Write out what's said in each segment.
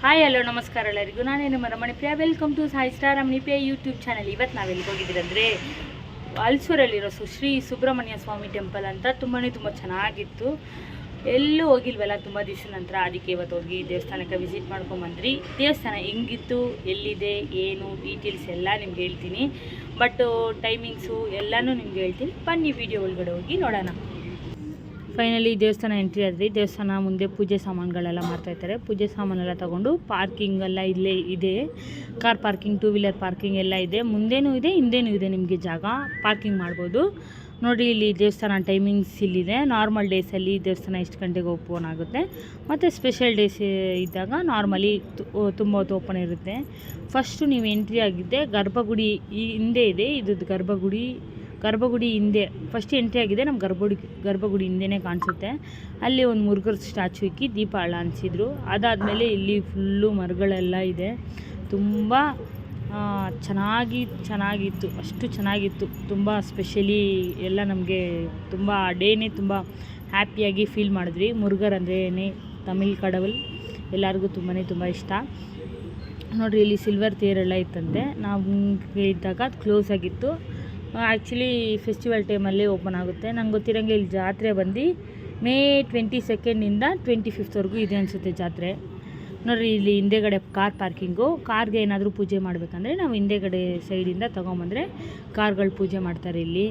Hi hello ನಮಸ್ಕಾರ ಎಲ್ಲರಿಗೂ. ನಾನೇ ನಮ್ಮ Ramanipriya. Welcome to Sai star Ramanipriya YouTube channel. ಇವತ್ತು ನಾವೆಲ್ಲಿ ಹೋಗಿದ್ದೀರಂದರೆ ಹಲ್ಸೂರಲ್ಲಿರೋ ಶ್ರೀ ಸುಬ್ರಹ್ಮಣ್ಯ ಸ್ವಾಮಿ ಟೆಂಪಲ್ ಅಂತ. ತುಂಬಾ ಚೆನ್ನಾಗಿತ್ತು. ಎಲ್ಲೂ ಹೋಗಿಲ್ವಲ್ಲ ತುಂಬ ದಿವಸ ನಂತರ, ಅದಕ್ಕೆ ಇವತ್ತು ಹೋಗಿ ದೇವಸ್ಥಾನಕ್ಕೆ ವಿಸಿಟ್ ಮಾಡ್ಕೊಂಬಂದ್ರಿ. ದೇವಸ್ಥಾನ ಹೆಂಗಿತ್ತು, ಎಲ್ಲಿದೆ, ಏನು ಡೀಟೇಲ್ಸ್ ಎಲ್ಲ ನಿಮ್ಗೆ ಹೇಳ್ತೀನಿ. ಬಟ್ ಟೈಮಿಂಗ್ಸು ಎಲ್ಲನೂ ನಿಮ್ಗೆ ಹೇಳ್ತೀನಿ. ಬನ್ನಿ ವಿಡಿಯೋ ಒಳಗಡೆ ಹೋಗಿ ನೋಡೋಣ. ಫೈನಲಿ ದೇವಸ್ಥಾನ ಎಂಟ್ರಿ ಆದ್ರಿ. ದೇವಸ್ಥಾನ ಮುಂದೆ ಪೂಜೆ ಸಾಮಾನುಗಳೆಲ್ಲ ಮಾಡ್ತಾಯಿರ್ತಾರೆ. ಪೂಜೆ ಸಾಮಾನೆಲ್ಲ ತೊಗೊಂಡು ಪಾರ್ಕಿಂಗ್ ಎಲ್ಲ ಇಲ್ಲೇ ಇದೆ. Car parking, two wheeler parking ಎಲ್ಲ ಇದೆ. ಮುಂದೇನೂ ಇದೆ, ಹಿಂದೇನೂ ಇದೆ. ನಿಮಗೆ ಜಾಗ ಪಾರ್ಕಿಂಗ್ ಮಾಡ್ಬೋದು. ನೋಡಿ, ಇಲ್ಲಿ ದೇವಸ್ಥಾನ ಟೈಮಿಂಗ್ಸ್ ಇಲ್ಲಿದೆ. ನಾರ್ಮಲ್ ಡೇಸಲ್ಲಿ ದೇವಸ್ಥಾನ ಎಷ್ಟು ಗಂಟೆಗೆ ಓಪನ್ ಆಗುತ್ತೆ, ಮತ್ತು ಸ್ಪೆಷಲ್ ಡೇಸ್ ಇದ್ದಾಗ ನಾರ್ಮಲಿ ತುಂಬ ಹೊತ್ತು ಓಪನ್ ಇರುತ್ತೆ. ಫಸ್ಟು ನೀವು ಎಂಟ್ರಿ ಆಗಿದ್ದೆ ಗರ್ಭಗುಡಿ ಹಿಂದೆ ಇದೆ. ಇದು ಗರ್ಭಗುಡಿ ಹಿಂದೆ ಫಸ್ಟ್ ಎಂಟ್ರಿ ಆಗಿದೆ. ನಮ್ಮ ಗರ್ಭಗುಡಿ ಹಿಂದೆನೇ ಕಾಣಿಸುತ್ತೆ. ಅಲ್ಲಿ ಒಂದು ಮುರುಘರ ಸ್ಟ್ಯಾಚು ಇಕ್ಕಿ ದೀಪ ಅಣಿಸಿದ್ರು. ಅದಾದಮೇಲೆ ಇಲ್ಲಿ ಫುಲ್ಲು ಮರಗಳೆಲ್ಲ ಇದೆ. ತುಂಬ ಚೆನ್ನಾಗಿತ್ತು. ಅಷ್ಟು ಚೆನ್ನಾಗಿತ್ತು. ತುಂಬ ಸ್ಪೆಷಲಿ ಎಲ್ಲ ನಮಗೆ ತುಂಬ ಡೇನೇ ತುಂಬ ಹ್ಯಾಪಿಯಾಗಿ ಫೀಲ್ ಮಾಡಿದ್ವಿ. ಮುರುಘರ್ ಅಂದ್ರೇ ತಮಿಳ್ ಕಡவுள், ಎಲ್ಲರಿಗೂ ತುಂಬ ಇಷ್ಟ. ನೋಡಿರಿ, ಇಲ್ಲಿ ಸಿಲ್ವರ್ ತೇರೆಲ್ಲ ಇತ್ತಂತೆ. ನಾವು ಇದ್ದಾಗ ಅದು ಕ್ಲೋಸ್ ಆಗಿತ್ತು. ಆ್ಯಕ್ಚುಲಿ ಫೆಸ್ಟಿವಲ್ ಟೈಮಲ್ಲಿ ಓಪನ್ ಆಗುತ್ತೆ. ನಂಗೆ ಗೊತ್ತಿರೋಂಗೆ ಇಲ್ಲಿ ಜಾತ್ರೆ ಬಂದು ಮೇ 22nd 25th ಇದೆ ಅನಿಸುತ್ತೆ ಜಾತ್ರೆ. ನೋಡಿರಿ, ಇಲ್ಲಿ ಹಿಂದೆಗಡೆ ಕಾರ್ ಪಾರ್ಕಿಂಗು. ಕಾರ್ಗೆ ಏನಾದರೂ ಪೂಜೆ ಮಾಡಬೇಕಂದ್ರೆ ನಾವು ಹಿಂದೆಗಡೆ ಸೈಡಿಂದ ತೊಗೊಂಬಂದರೆ ಕಾರ್ಗಳು ಪೂಜೆ ಮಾಡ್ತಾರೆ ಇಲ್ಲಿ.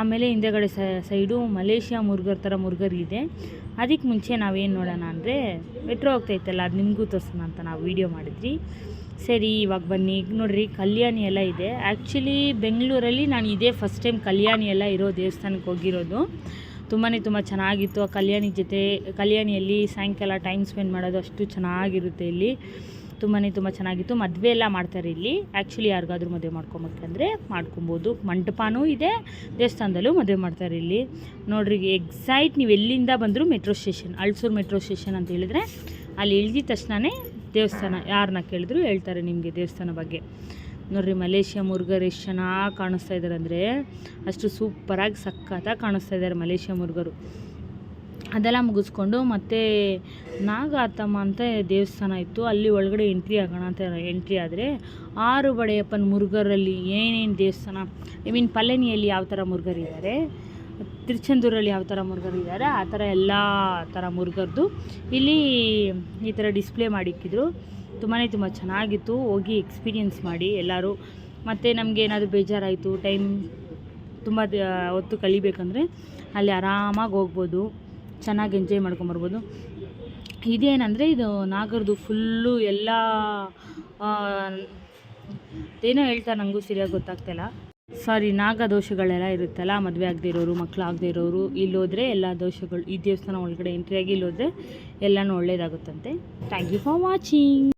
ಆಮೇಲೆ ಹಿಂದೆಗಡೆ ಸೈಡು ಮಲೇಷಿಯಾ ಮುರುಘರ್ ಥರ ಮುರುಘರ್ ಇದೆ. ಅದಕ್ಕೆ ಮುಂಚೆ ನಾವೇನು ನೋಡೋಣ ಅಂದರೆ ಮೆಟ್ರೋ ಹೋಗ್ತಾಯಿತ್ತಲ್ಲ, ಅದು ನಿಮಗೂ ತೋರಿಸೋಣ ಅಂತ ನಾವು ವೀಡಿಯೋ ಮಾಡಿದ್ವಿ. ಸರಿ, ಇವಾಗ ಬನ್ನಿ. ನೋಡಿರಿ, ಕಲ್ಯಾಣಿ ಎಲ್ಲ ಇದೆ. ಆ್ಯಕ್ಚುಲಿ ಬೆಂಗಳೂರಲ್ಲಿ ನಾನು ಇದೇ ಫಸ್ಟ್ ಟೈಮ್ ಕಲ್ಯಾಣಿ ಎಲ್ಲ ಇರೋ ದೇವಸ್ಥಾನಕ್ಕೆ ಹೋಗಿರೋದು. ತುಂಬ ಚೆನ್ನಾಗಿತ್ತು. ಆ ಕಲ್ಯಾಣಿಯಲ್ಲಿ ಸಾಯಂಕಾಲ ಟೈಮ್ ಸ್ಪೆಂಡ್ ಮಾಡೋದು ಅಷ್ಟು ಚೆನ್ನಾಗಿರುತ್ತೆ. ಇಲ್ಲಿ ತುಂಬ ಚೆನ್ನಾಗಿತ್ತು. ಮದುವೆ ಎಲ್ಲ ಮಾಡ್ತಾರೆ ಇಲ್ಲಿ. ಆ್ಯಕ್ಚುಲಿ ಯಾರಿಗಾದ್ರೂ ಮದುವೆ ಮಾಡ್ಕೊಬೇಕಂದ್ರೆ ಮಾಡ್ಕೊಬೋದು. ಮಂಟಪನೂ ಇದೆ, ದೇವಸ್ಥಾನದಲ್ಲೂ ಮದುವೆ ಮಾಡ್ತಾರೆ ಇಲ್ಲಿ. ನೋಡ್ರಿ, ಎಕ್ಸೈಟ್ ನೀವು ಎಲ್ಲಿಂದ ಬಂದರೂ metro station, Halsuru metro station ಅಂತ ಹೇಳಿದ್ರೆ ಅಲ್ಲಿ ಇಳಿದ ತಕ್ಷಣವೇ ದೇವಸ್ಥಾನ. ಯಾರನ್ನ ಕೇಳಿದ್ರು ಹೇಳ್ತಾರೆ ನಿಮಗೆ ದೇವಸ್ಥಾನ ಬಗ್ಗೆ. ನೋಡಿರಿ, ಮಲೇಷಿಯಾ ಮುರುಘರ್ ಎಷ್ಟು ಚೆನ್ನಾಗಿ ಕಾಣಿಸ್ತಾ ಇದ್ದಾರೆ ಅಂದರೆ ಅಷ್ಟು ಸೂಪರಾಗಿ ಸಖತ್ತಾಗಿ ಕಾಣಿಸ್ತಾ ಇದ್ದಾರೆ ಮಲೇಷಿಯಾ ಮುರುಘರು. ಅದೆಲ್ಲ ಮುಗಿಸ್ಕೊಂಡು ಮತ್ತೆ ನಾಗಾತಮ್ಮ ಅಂತ ದೇವಸ್ಥಾನ ಇತ್ತು. ಅಲ್ಲಿ ಒಳಗಡೆ ಎಂಟ್ರಿ ಆಗೋಣ ಅಂತ ಎಂಟ್ರಿ ಆದರೆ ಆರುಬಡೆಯಪ್ಪನ ಮುರುಘರಲ್ಲಿ ಏನೇನು ದೇವಸ್ಥಾನ, ಪಲ್ಲನಿಯಲ್ಲಿ ಯಾವ ಥರ ಮುರುಘರ್ ಇದ್ದಾರೆ, ತಿರುಚೆಂದೂರಲ್ಲಿ ಯಾವ ಥರ ಮುರುಘರ್ ಇದ್ದಾರೆ, ಆ ಥರ ಎಲ್ಲ ಥರ ಮುರುಘರ್ದು ಇಲ್ಲಿ ಈ ಥರ ಡಿಸ್ಪ್ಲೇ ಮಾಡಿಕ್ಕಿದ್ರು. ತುಂಬ ಚೆನ್ನಾಗಿತ್ತು. ಹೋಗಿ ಎಕ್ಸ್ಪೀರಿಯೆನ್ಸ್ ಮಾಡಿ ಎಲ್ಲರೂ. ಮತ್ತು ನಮಗೆ ಏನಾದರೂ ಬೇಜಾರಾಯಿತು, ಟೈಮ್ ತುಂಬ ಹೊತ್ತು ಕಳಿಬೇಕಂದ್ರೆ ಅಲ್ಲಿ ಆರಾಮಾಗಿ ಹೋಗ್ಬೋದು, ಚೆನ್ನಾಗಿ ಎಂಜಾಯ್ ಮಾಡ್ಕೊಂಬರ್ಬೋದು. ಇದೇನಂದರೆ ಇದು ನಾಗರದು ಫುಲ್ಲು ಎಲ್ಲ ಏನೋ ಹೇಳ್ತಾರೆ, ನನಗೂ ಸರಿಯಾಗಿ ಗೊತ್ತಾಗ್ತಾಯಿಲ್ಲ. ಸಾರಿ, ನಾಗ ದೋಷಗಳೆಲ್ಲ ಇರುತ್ತಲ್ಲ, ಮದುವೆ ಆಗದೆ ಇರೋರು, ಮಕ್ಕಳು ಆಗದೆ ಇರೋರು ಇಲ್ಲೋದ್ರೆ ಎಲ್ಲ ದೋಷಗಳು ಈ ದೇವಸ್ಥಾನ ಒಳಗಡೆ ಎಂಟ್ರಿಯಾಗಿ ಇಲ್ಲೋದ್ರೆ ಎಲ್ಲನೂ ಒಳ್ಳೆಯದಾಗುತ್ತಂತೆ. Thank you for watching.